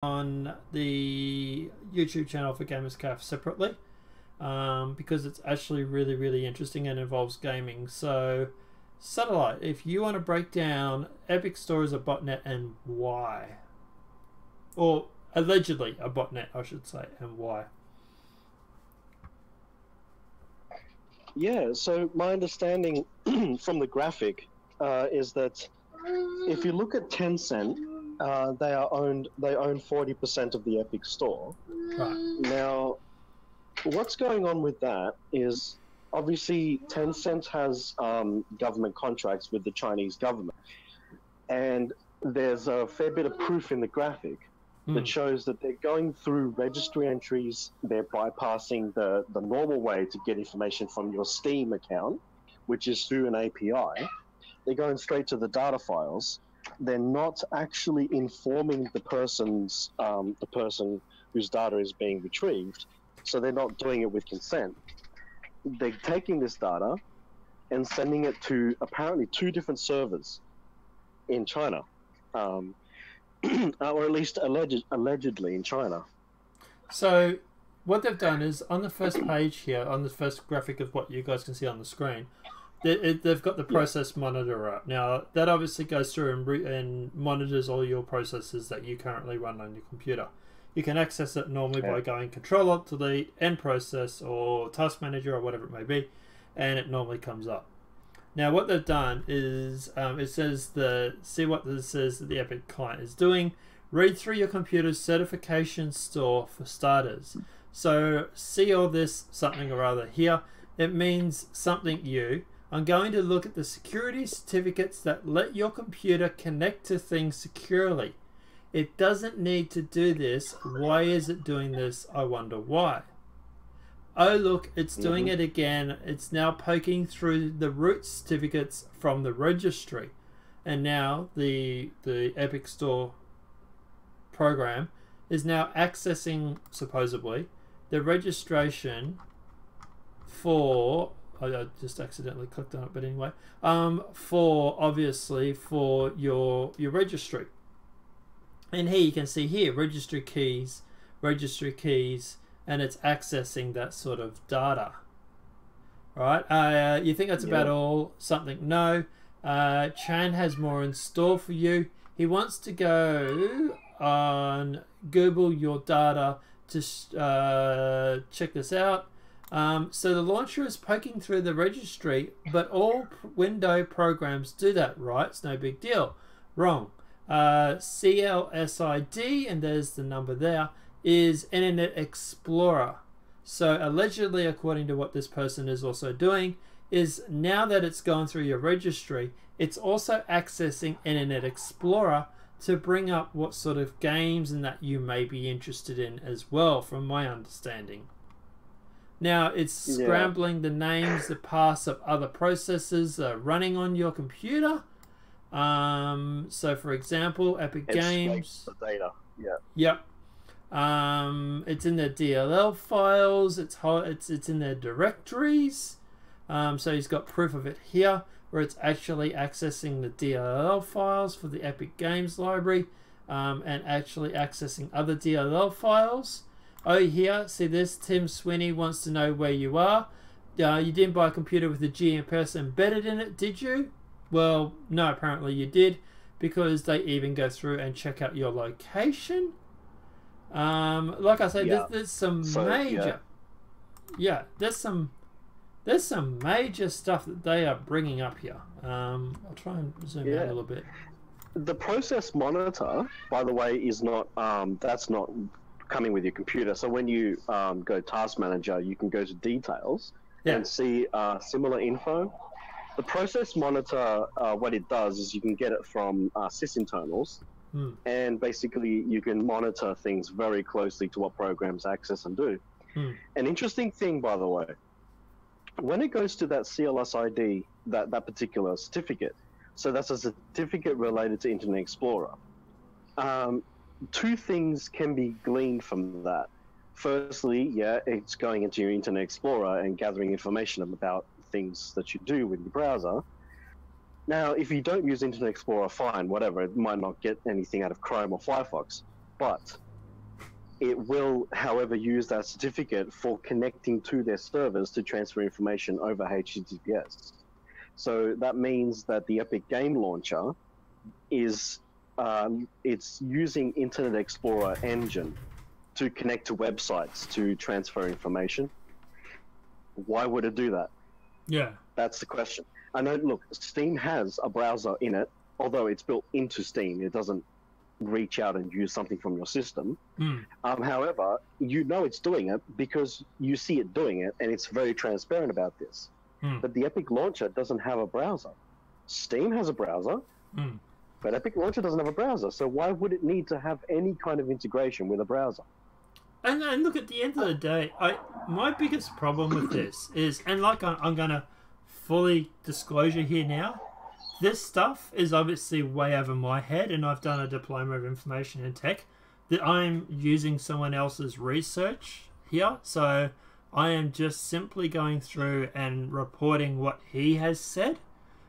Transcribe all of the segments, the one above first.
on the YouTube channel for Gamerscaf separately because it's actually really interesting and involves gaming. So, Satellite, if you want to break down Epic Store as a botnet and why, or allegedly a botnet, I should say, and why. Yeah, so my understanding from the graphic is that if you look at Tencent, they own 40% of the Epic Store. Right. Now, what's going on with that is obviously Tencent has government contracts with the Chinese government, and there's a fair bit of proof in the graphic that shows that they're going through registry entries. They're bypassing the normal way to get information from your Steam account, which is through an API. They're going straight to the data files. They're not actually informing the person whose data is being retrieved, so they're not doing it with consent. They're taking this data and sending it to apparently 2 different servers in China. Or at least allegedly in China. So what they've done is on the first page here, on the first graphic of what you guys can see on the screen, they've got the process monitor up. Now that obviously goes through and monitors all your processes that you currently run on your computer. You can access it normally by going Control-Alt-Delete, End Process, or Task Manager, or whatever it may be, and it normally comes up. Now what they've done is it says see what this says that the Epic client is doing. Read through your computer's certification store for starters. So see all this something or other here. It means something you. I'm going to look at the security certificates that let your computer connect to things securely. It doesn't need to do this. Why is it doing this? I wonder why. Oh look, it's doing it again. It's now poking through the root certificates from the registry. And now the Epic Store program is now accessing, supposedly, the registration for... I just accidentally clicked on it, but anyway. Obviously, for your registry. And here you can see here, registry keys, and it's accessing that sort of data. Right? You think that's about all? Something? No. Chan has more in store for you. He wants to go on Google your data to check this out. So the launcher is poking through the registry, but all window programs do that, right? It's no big deal. Wrong. CLSID, and there's the number there, is Internet Explorer. So allegedly, according to what this person is also doing, is now that it's gone through your registry, it's also accessing Internet Explorer to bring up what sort of games and that you may be interested in as well, from my understanding. Now it's scrambling the names, the paths of other processes running on your computer. So for example, Epic Games. The data. Yep. It's in their DLL files. It's in their directories. So he's got proof of it here, where it's actually accessing the DLL files for the Epic Games library, and actually accessing other DLL files. Oh, here, see this? Tim Sweeney wants to know where you are. You didn't buy a computer with the GMPS embedded in it, did you? Well, no, apparently you did, because they even go through and check out your location. Like I said, there's some major, there's some major stuff that they are bringing up here. I'll try and zoom out a little bit. The process monitor, by the way, is not that's not coming with your computer. So when you go Task Manager, you can go to Details and see similar info. The process monitor, what it does is you can get it from sysinternals, and basically you can monitor things very closely to what programs access and do. An interesting thing, by the way, when it goes to that CLSID, that particular certificate, so that's a certificate related to Internet Explorer, 2 things can be gleaned from that. Firstly, it's going into your Internet Explorer and gathering information about things that you do with your browser. Now, if you don't use Internet Explorer, fine, whatever, it might not get anything out of Chrome or Firefox. But It will, however, use that certificate for connecting to their servers to transfer information over HTTPS. So that means that the Epic Game Launcher is it's using Internet Explorer engine to connect to websites to transfer information. Why would it do that? Yeah. That's the question. I know, look, Steam has a browser in it, although it's built into Steam. It doesn't reach out and use something from your system. However, you know it's doing it because you see it doing it, and it's very transparent about this. But the Epic Launcher doesn't have a browser. Steam has a browser, but Epic Launcher doesn't have a browser. So why would it need to have any kind of integration with a browser? And look, at the end of the day, my biggest problem with this is, and like I'm going to fully disclosure here now, this stuff is obviously way over my head, and I've done a diploma of information and tech that I'm using someone else's research here. So I am just simply going through and reporting what he has said.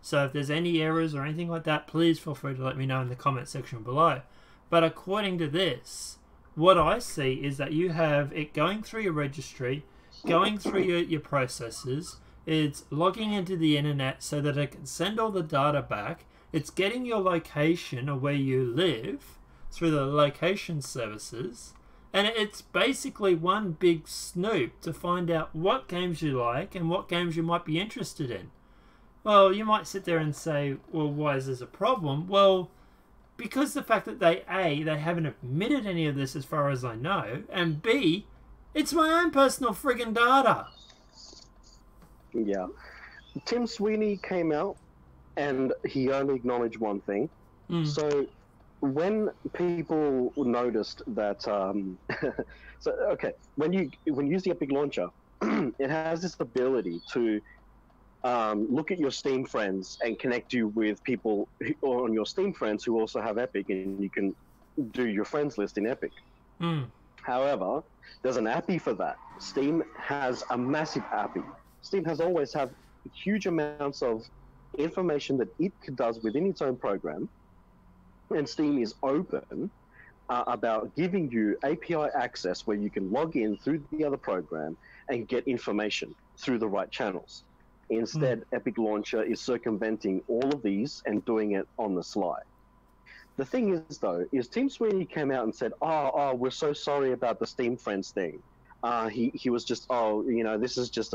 So if there's any errors or anything like that, please feel free to let me know in the comment section below. But according to this, what I see is that you have it going through your registry, going through your processes. It's logging into the internet so that it can send all the data back. It's getting your location of where you live through the location services. And it's basically one big snoop to find out what games you like and what games you might be interested in. Well, you might sit there and say, well, why is this a problem? Well, because the fact that they haven't admitted any of this as far as I know, and B, it's my own personal friggin' data. Yeah. Tim Sweeney came out and he only acknowledged one thing. So when people noticed that when you use the Epic Launcher, it has this ability to look at your Steam friends and connect you with people on your Steam friends who also have Epic, and you can do your friends list in Epic. However, there's an API for that. Steam has a massive API. Steam has always had huge amounts of information that it does within its own program, and Steam is open about giving you API access where you can log in through the other program and get information through the right channels. Instead, Epic Launcher is circumventing all of these and doing it on the sly. The thing is, though, is Tim Sweeney came out and said, oh, we're so sorry about the Steam Friends thing. He was just, this is just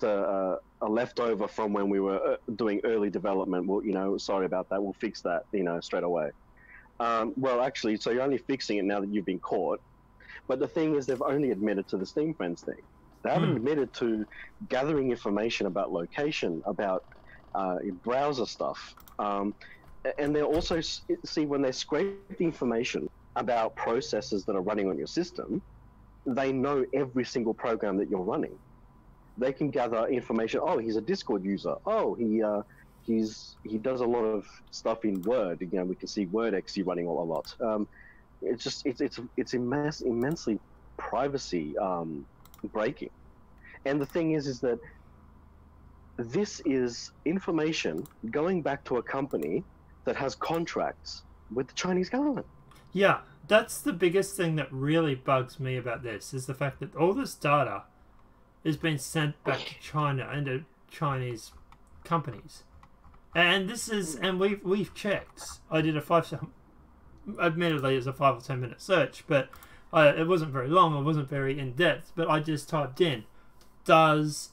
a leftover from when we were doing early development. Well, sorry about that. We'll fix that, straight away. Well, actually, so you're only fixing it now that you've been caught. But the thing is, they've only admitted to the Steam Friends thing. They haven't admitted to gathering information about location, about browser stuff. And they also see when they scrape the information about processes that are running on your system, they know every single program that you're running. They can gather information. Oh, he's a Discord user. Oh, he does a lot of stuff in Word. We can see WordXE running a lot. It's immensely privacy breaking. And the thing is that this is information going back to a company that has contracts with the Chinese government. Yeah, that's the biggest thing that really bugs me about this, is the fact that all this data is being sent back to China and to Chinese companies. And this is, and we've checked. I did admittedly it's a 5 or 10 minute search, but it wasn't very long, it wasn't very in depth, but I just typed in, does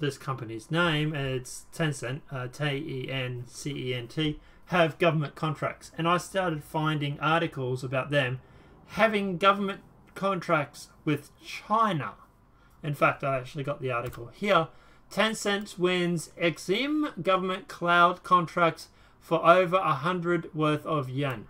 this company's name, and it's Tencent, Tencent, have government contracts? And I started finding articles about them having government contracts with China. In fact, I actually got the article here. Tencent wins Exim government cloud contracts for over 100 worth of yen.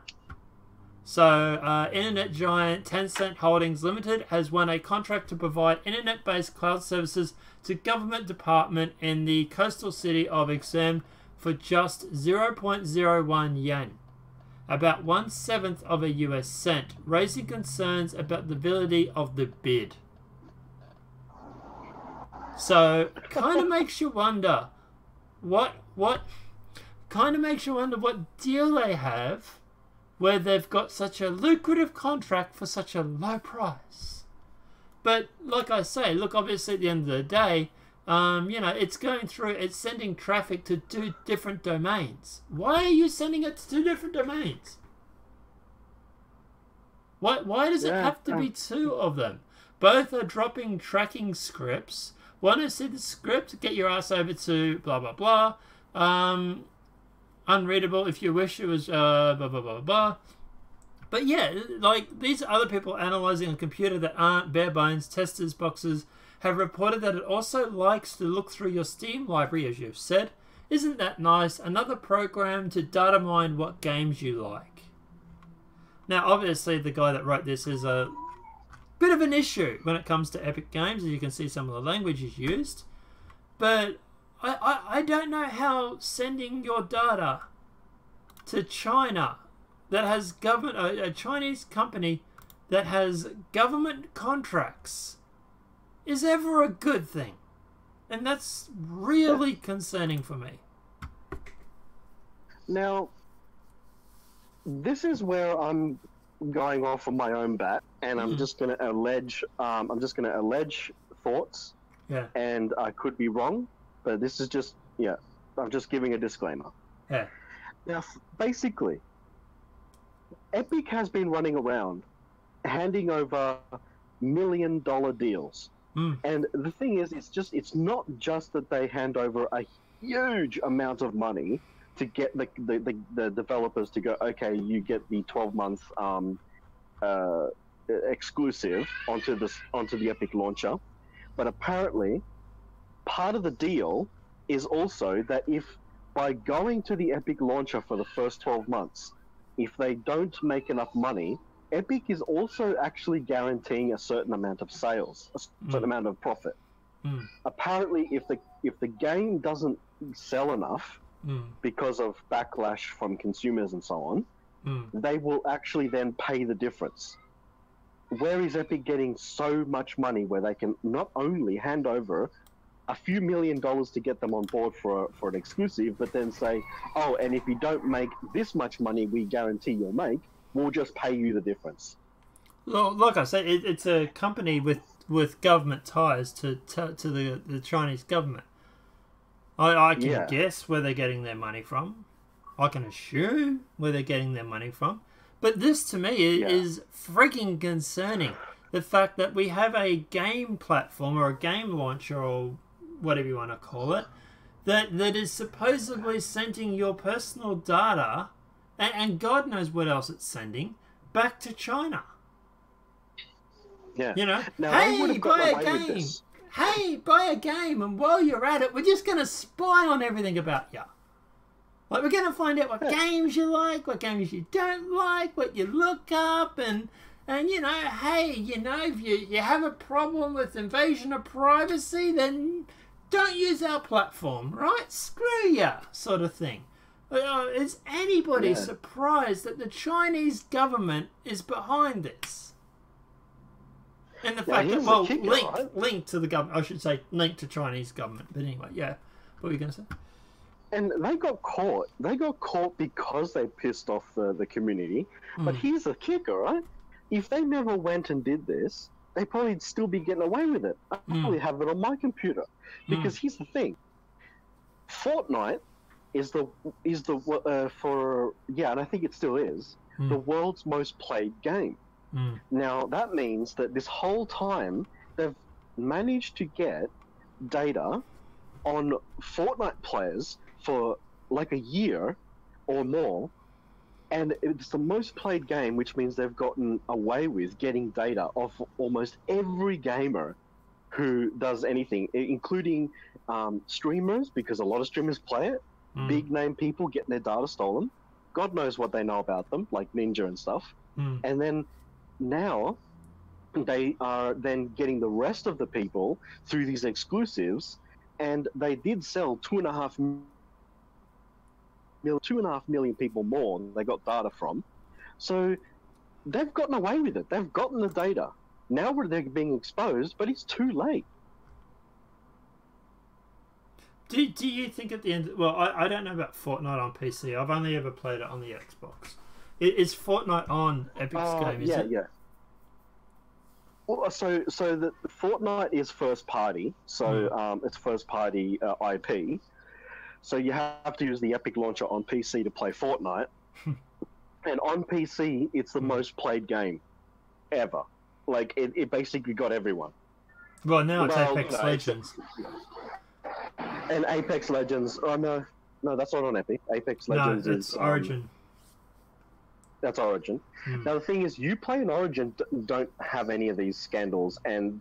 So, internet giant Tencent Holdings Limited has won a contract to provide internet-based cloud services to government department in the coastal city of Exim for just 0.01 yen, about 1/7 of a US cent, raising concerns about the validity of the bid. So, kind of makes you wonder what deal they have where they've got such a lucrative contract for such a low price. But like I say, look, obviously at the end of the day, you know, it's going through, it's sending traffic to 2 different domains. Why are you sending it to 2 different domains? Why does it have to be 2 of them? Both are dropping tracking scripts. Want to see the script? Get your ass over to blah, blah, blah. Unreadable if you wish it was blah, blah, blah, blah. But yeah, like, these other people analyzing a computer that aren't bare bones testers boxes have reported that it also likes to look through your Steam library, as you've said. Isn't that nice? Another program to data mine what games you like. Now, obviously, the guy that wrote this is a bit of an issue when it comes to Epic Games, as you can see some of the language is used. But I don't know how sending your data to China that has government, a Chinese company that has government contracts is ever a good thing. And that's really concerning for me. Now, this is where I'm going off on my own bat, and I'm just going to allege. I'm just going to allege thoughts. Yeah. And I could be wrong, but this is just I'm just giving a disclaimer. Yeah. Now, basically, Epic has been running around handing over $1 million deals. And the thing is, it's not just that they hand over a huge amount of money to get the developers to go, okay, you get the 12-month exclusive onto the Epic launcher. But apparently, part of the deal is also that if by going to the Epic launcher for the first 12 months, if they don't make enough money, Epic is also actually guaranteeing a certain amount of sales, a certain amount of profit. Apparently, if the game doesn't sell enough because of backlash from consumers and so on, they will actually then pay the difference. Where is Epic getting so much money where they can not only hand over a few $1 million to get them on board for an exclusive, but then say, oh, and if you don't make this much money we guarantee you'll make, we'll just pay you the difference. Well, like I said, it's a company with government ties to the Chinese government. I can guess where they're getting their money from. I can assume where they're getting their money from. But this, to me, is freaking concerning. The fact that we have a game platform or a game launcher or whatever you want to call it, that is supposedly sending your personal data, and God knows what else it's sending, back to China. Yeah. You know, now, hey, buy a game. Hey, buy a game, and while you're at it, we're just going to spy on everything about you. Like, we're going to find out what games you like, what games you don't like, what you look up, and you know, hey, you know, if you have a problem with invasion of privacy, then don't use our platform, right? Screw ya, sort of thing. Is anybody surprised that the Chinese government is behind this? And the fact that, well, linked to the government, I should say, linked to Chinese government. But anyway, yeah. What were you going to say? And they got caught. They got caught because they pissed off the community. But here's the kicker, right? If they never went and did this, they probably still be getting away with it. I probably have it on my computer. Because here's the thing. Fortnite is and I think it still is, the world's most played game. Now, that means that this whole time, they've managed to get data on Fortnite players for like a year or more, and it's the most played game, which means they've gotten away with getting data of almost every gamer who does anything, including streamers, because a lot of streamers play it, big name people getting their data stolen. God knows what they know about them, like Ninja and stuff. And then now they are then getting the rest of the people through these exclusives, and they did sell 2.5 million people more than they got data from. So they've gotten away with it. They've gotten the data. Now they're being exposed, but it's too late. Do you think at the end... Well, I don't know about Fortnite on PC. I've only ever played it on the Xbox. Is Fortnite on Epic's game? Is yeah, it? yeah. Well, so the Fortnite is first party, so it's first party IP. So you have to use the Epic launcher on PC to play Fortnite, and on PC it's the most played game ever. Like it basically got everyone. Well, now it's Apex Legends. And Apex Legends. Oh no, that's not on Epic. Apex Legends it's is Origin. That's Origin. Now the thing is, you play in Origin don't have any of these scandals, and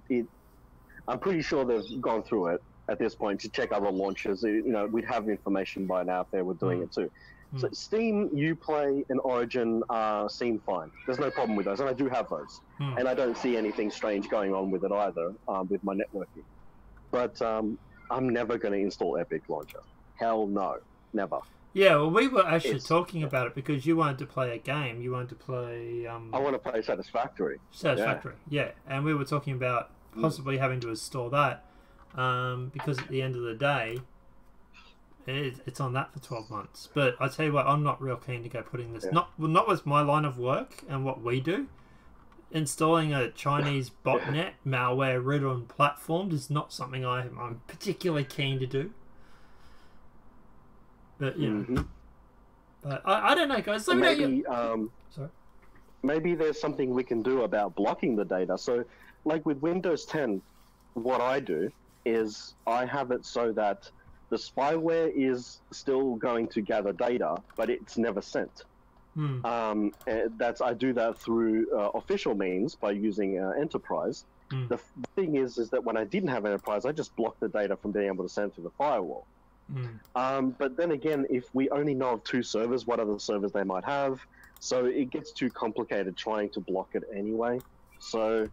I'm pretty sure they've gone through it at this point to check other launches. You know, we'd have information by now if they were doing it too. So Steam, Uplay, and Origin seem fine. There's no problem with those, and I do have those, and I don't see anything strange going on with it either with my networking. But I'm never going to install Epic Launcher. Hell no, never. Yeah, well, we were actually talking about it because you wanted to play a game. You wanted to play... I want to play Satisfactory. Satisfactory, yeah. And we were talking about possibly having to install that because at the end of the day, it's on that for 12 months. But I tell you what, I'm not real keen to go putting this... Not with my line of work and what we do. Installing a Chinese botnet malware-ridden platform is not something I'm particularly keen to do. But but I don't know, guys. Maybe sorry. Maybe there's something we can do about blocking the data. So, like with Windows 10, what I do is I have it so that the spyware is still going to gather data, but it's never sent. I do that through official means by using Enterprise. The thing is that when I didn't have Enterprise, I just blocked the data from being able to send through the firewall. But then again, if we only know of 2 servers, what other servers they might have, so it gets too complicated trying to block it anyway. So,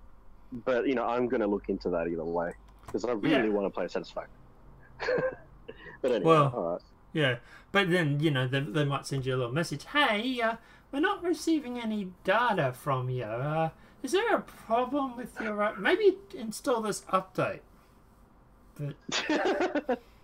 but I'm going to look into that either way because I really want to play Satisfactory. But anyway, all right. Yeah, but then they might send you a little message. Hey, we're not receiving any data from you. Is there a problem with your? Maybe install this update. But.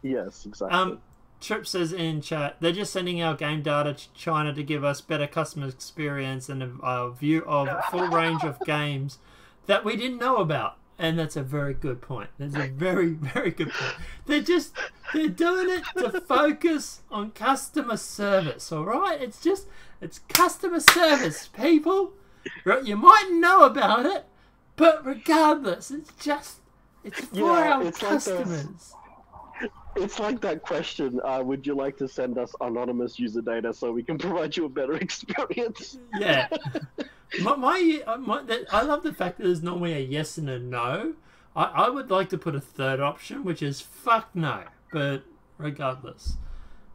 Yes, exactly. Trip says in chat, they're just sending our game data to China to give us better customer experience and a view of a full range of games that we didn't know about. And that's a very good point. That's a very, very good point. They're doing it to focus on customer service, all right? It's customer service, people. You might know about it, but regardless, it's for our customers. It's like that question, would you like to send us anonymous user data so we can provide you a better experience? Yeah. I love the fact that there's normally a yes and a no. I would like to put a third option, which is fuck no. But regardless.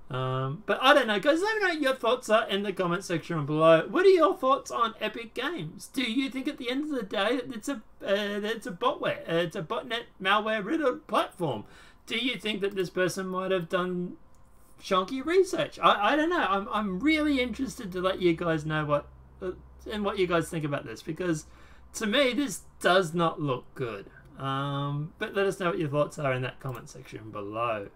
But I don't know, guys. Let me know what your thoughts are in the comment section below. What are your thoughts on Epic Games? Do you think at the end of the day it's a botnet malware-ridden platform? Do you think that this person might have done chunky research? I don't know. I'm really interested to let you guys know what you guys think about this, because to me this does not look good. But let us know what your thoughts are in that comment section below.